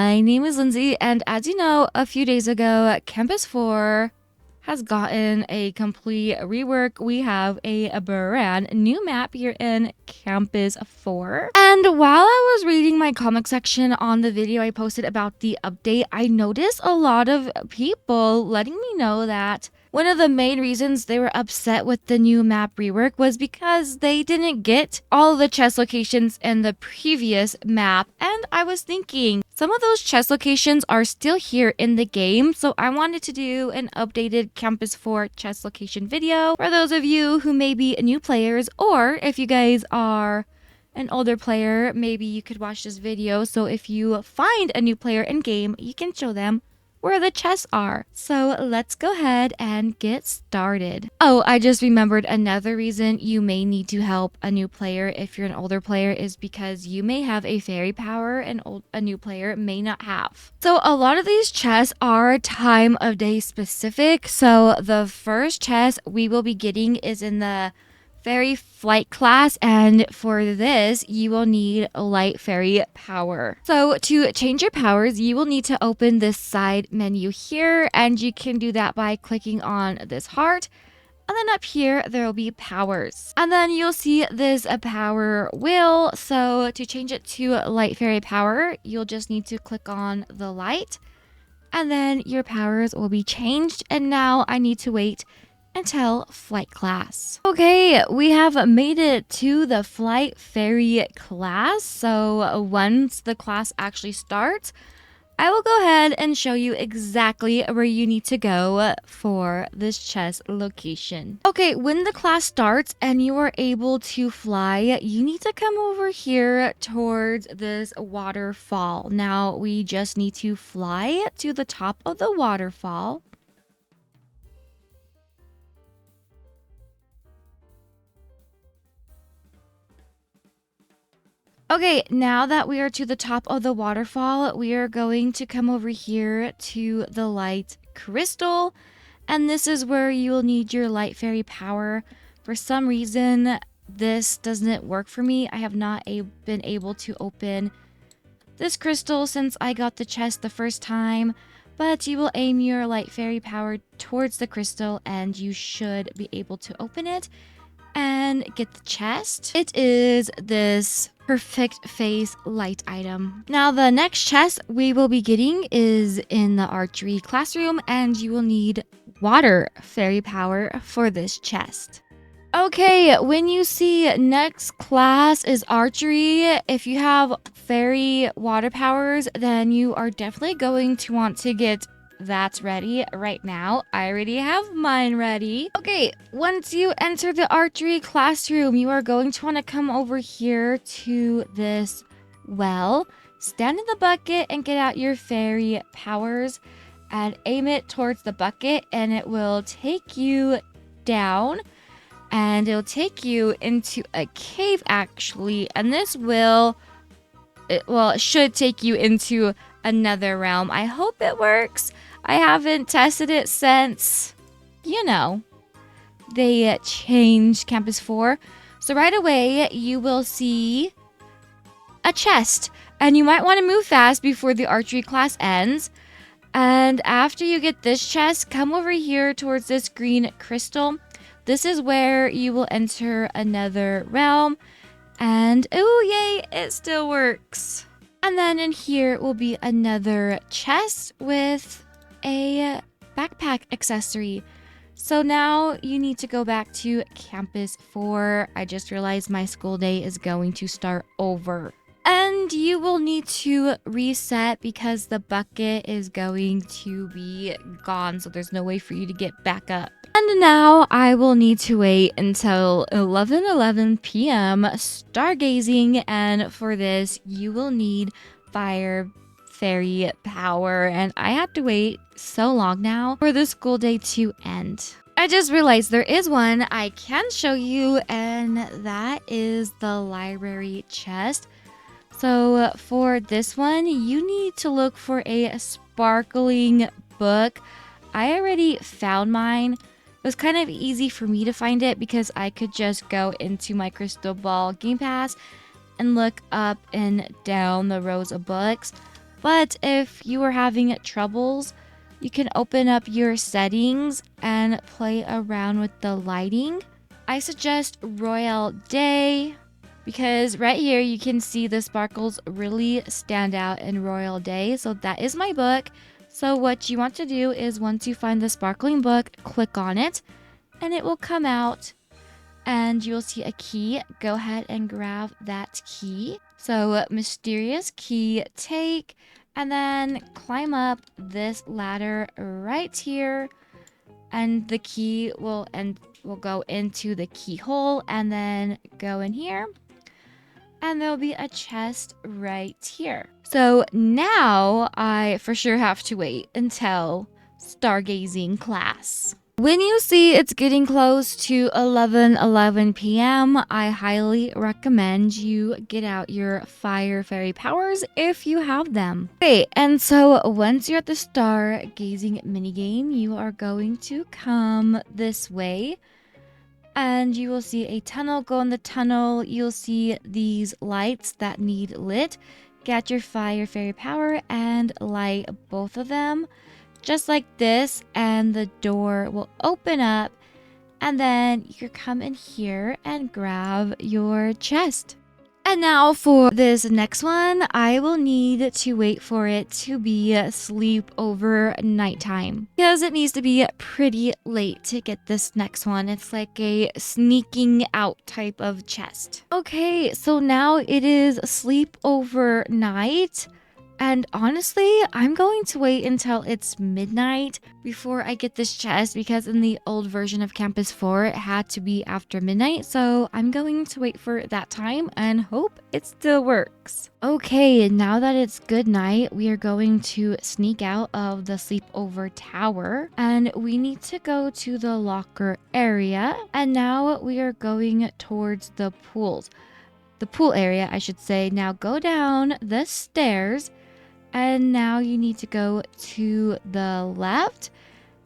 My name is Lindsay, and as you know, a few days ago, Campus 4 has gotten a complete rework. We have a brand new map here in Campus 4. And while I was reading my comment section on the video I posted about the update, I noticed a lot of people letting me know that one of the main reasons they were upset with the new map rework was because they didn't get all the chest locations in the previous map. And I was thinking, some of those chest locations are still here in the game, so I wanted to do an updated Campus 4 chest location video for those of you who may be new players, or if you guys are an older player, maybe you could watch this video. So if you find a new player in game, you can show them where the chests are. So let's go ahead and get started. Oh, I just remembered another reason you may need to help a new player if you're an older player is because you may have a fairy power and a new player may not have. So a lot of these chests are time of day specific. So the first chest we will be getting is in the fairy flight class, and for this you will need a light fairy power. So to change your powers, you will need to open this side menu here, and you can do that by clicking on this heart, and then up here there will be powers, and then you'll see this power wheel. So to change it to light fairy power, you'll just need to click on the light, and then your powers will be changed. And now I need to wait until flight class. Okay, we have made it to the flight fairy class. So once the class actually starts, I will go ahead and show you exactly where you need to go for this chest location. Okay, when the class starts and you are able to fly, you need to come over here towards this waterfall. Now we just need to fly to the top of the waterfall. Okay, now that we are to the top of the waterfall, we are going to come over here to the light crystal. And this is where you will need your light fairy power. For some reason, this doesn't work for me. I have not been able to open this crystal since I got the chest the first time. But you will aim your light fairy power towards the crystal and you should be able to open it and get the chest. It is this perfect face light item. Now the next chest we will be getting is in the archery classroom, and you will need water fairy power for this chest. Okay, when you see next class is archery, if you have fairy water powers, then you are definitely going to want to get that's ready right now. I already have mine ready. Okay, once you enter the archery classroom, you are going to want to come over here to this well, stand in the bucket and get out your fairy powers and aim it towards the bucket, and it will take you down and it'll take you into a cave actually, and this it should take you into another realm. I hope it works. I haven't tested it since, they changed Campus 4. So right away, you will see a chest. And you might want to move fast before the archery class ends. And after you get this chest, come over here towards this green crystal. This is where you will enter another realm. And, oh yay, it still works. And then in here will be another chest with a backpack accessory. So now you need to go back to Campus 4. I just realized my school day is going to start over. And you will need to reset because the bucket is going to be gone. So there's no way for you to get back up. And now I will need to wait until 11:11 p.m. Stargazing, and for this you will need fire fairy power, and I have to wait so long now for the school day to end. I just realized there is one I can show you, and that is the library chest. So for this one, you need to look for a sparkling book. I already found mine. It was kind of easy for me to find it because I could just go into my Crystal Ball Game Pass and look up and down the rows of books. But if you are having troubles, you can open up your settings and play around with the lighting. I suggest Royale Day because right here you can see the sparkles really stand out in Royal Day. So that is my book. So what you want to do is once you find the sparkling book, click on it and it will come out and you'll see a key. Go ahead and grab that key. So mysterious key take and then climb up this ladder right here and the key will go into the keyhole and then go in here and there'll be a chest right here. So now I for sure have to wait until stargazing class. When you see it's getting close to 11 p.m., I highly recommend you get out your fire fairy powers if you have them. Okay, and so once you're at the stargazing minigame, you are going to come this way. And you will see a tunnel. Go in the tunnel. You'll see these lights that need lit. Get your fire fairy power and light both of them. Just like this. And the door will open up. And then you can come in here and grab your chest. And now for this next one, I will need to wait for it to be sleep over nighttime because it needs to be pretty late to get this next one. It's like a sneaking out type of chest. Okay, so now it is sleep over night. And honestly, I'm going to wait until it's midnight before I get this chest because in the old version of Campus 4, it had to be after midnight. So I'm going to wait for that time and hope it still works. Okay, now that it's good night, we are going to sneak out of the sleepover tower and we need to go to the locker area. And now we are going towards the pools. The pool area, I should say. Now go down the stairs. And now you need to go to the left.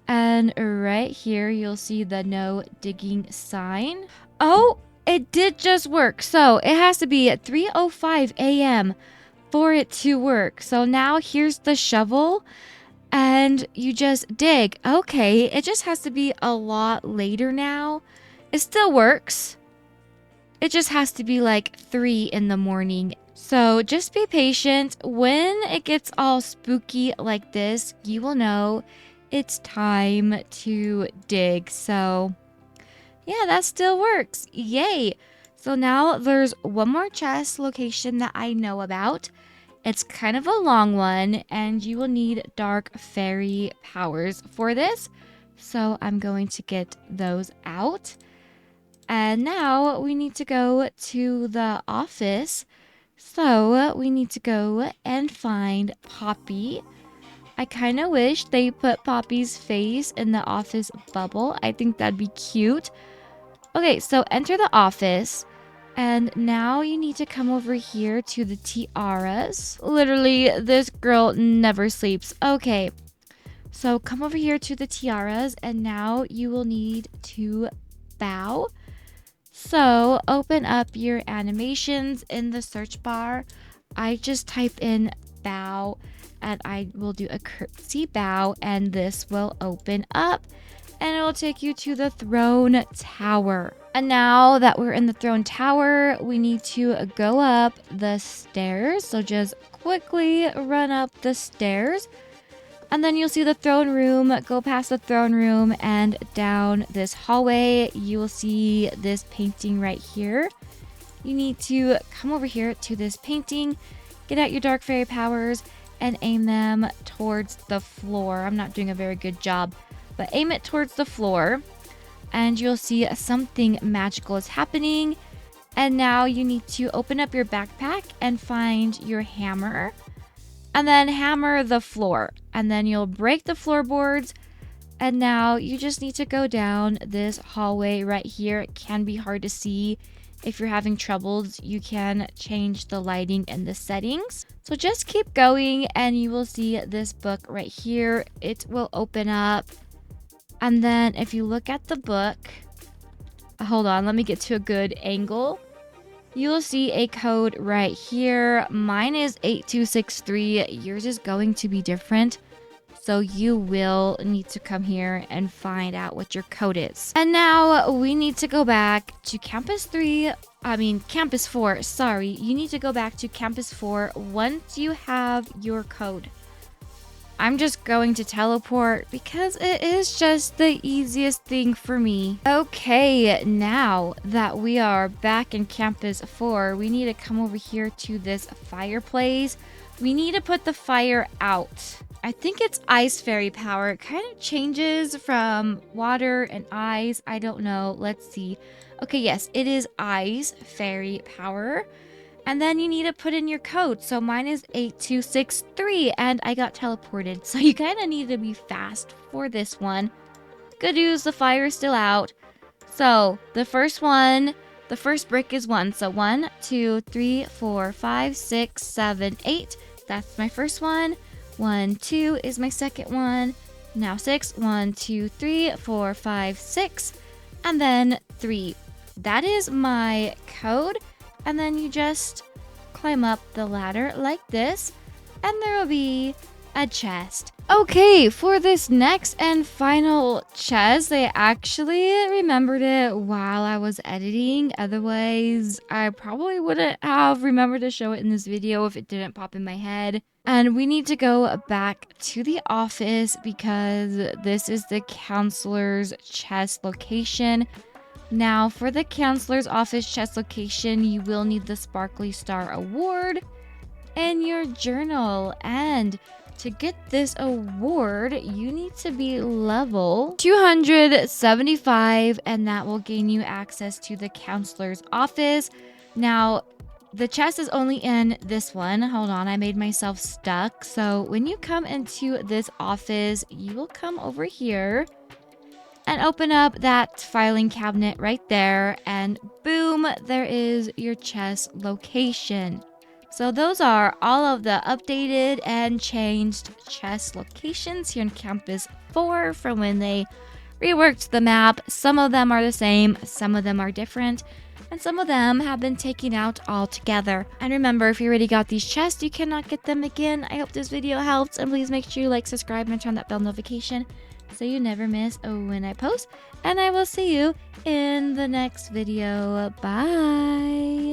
And right here, you'll see the no digging sign. Oh, it did just work. So it has to be at 3:05 a.m. for it to work. So now here's the shovel. And you just dig. Okay, it just has to be a lot later now. It still works. It just has to be like 3 in the morning. So just be patient. When it gets all spooky like this, you will know it's time to dig. So yeah, that still works. Yay. So now there's one more chest location that I know about. It's kind of a long one and you will need dark fairy powers for this. So I'm going to get those out. And now we need to go to the office. So we need to go and find Poppy. I kind of wish they put Poppy's face in the office bubble. I think that'd be cute. Okay, so enter the office. And now you need to come over here to the tiaras. Literally, this girl never sleeps. Okay, so come over here to the tiaras. And now you will need to bow. So open up your animations in the search bar. I just type in bow and I will do a curtsy bow and this will open up and it will take you to the throne tower. And now that we're in the throne tower, we need to go up the stairs. So just quickly run up the stairs. And then you'll see the throne room. Go past the throne room and down this hallway. You will see this painting right here. You need to come over here to this painting, get out your dark fairy powers, and aim them towards the floor. I'm not doing a very good job, but aim it towards the floor. And you'll see something magical is happening. And now you need to open up your backpack and find your hammer. And then hammer the floor. And then you'll break the floorboards. And now you just need to go down this hallway right here. It can be hard to see. If you're having troubles, you can change the lighting and the settings. So just keep going and you will see this book right here. It will open up. And then if you look at the book, hold on, let me get to a good angle. you'll see a code right here. Mine is 8263. Yours is going to be different. So you will need to come here and find out what your code is. And now we need to go back to Campus 4, sorry. You need to go back to Campus 4 once you have your code. I'm just going to teleport because it is just the easiest thing for me. Okay, now that we are back in Campus 4, we need to come over here to this fireplace. We need to put the fire out. I think it's ice fairy power. It kind of changes from water and ice. I don't know. Let's see. Okay, yes, it is ice fairy power. And then you need to put in your code. So mine is 8263 and I got teleported. So you kind of need to be fast for this one. Good news, the fire is still out. So the first brick is 1. So 1, 2, 3, 4, 5, 6, 7, 8. That's my first one. 1, 2 is my second one. Now 6. 1, 2, 3, 4, 5, 6. And then 3. That is my code. And then you just climb up the ladder like this, and there will be a chest. Okay, for this next and final chest, I actually remembered it while I was editing. Otherwise, I probably wouldn't have remembered to show it in this video if it didn't pop in my head. And we need to go back to the office because this is the counselor's chest location. Now, for the counselor's office chest location, you will need the Sparkly Star Award and your journal. And to get this award, you need to be level 275, and that will gain you access to the counselor's office. Now, the chest is only in this one. Hold on, I made myself stuck. So when you come into this office, you will come over here and open up that filing cabinet right there, and boom, there is your chest location. So those are all of the updated and changed chest locations here in Campus 4 from when they reworked the map. Some of them are the same, some of them are different, and some of them have been taken out altogether. And remember, if you already got these chests, you cannot get them again. I hope this video helps, and please make sure you like, subscribe, and turn on that bell notification so you never miss when I post. And I will see you in the next video. Bye!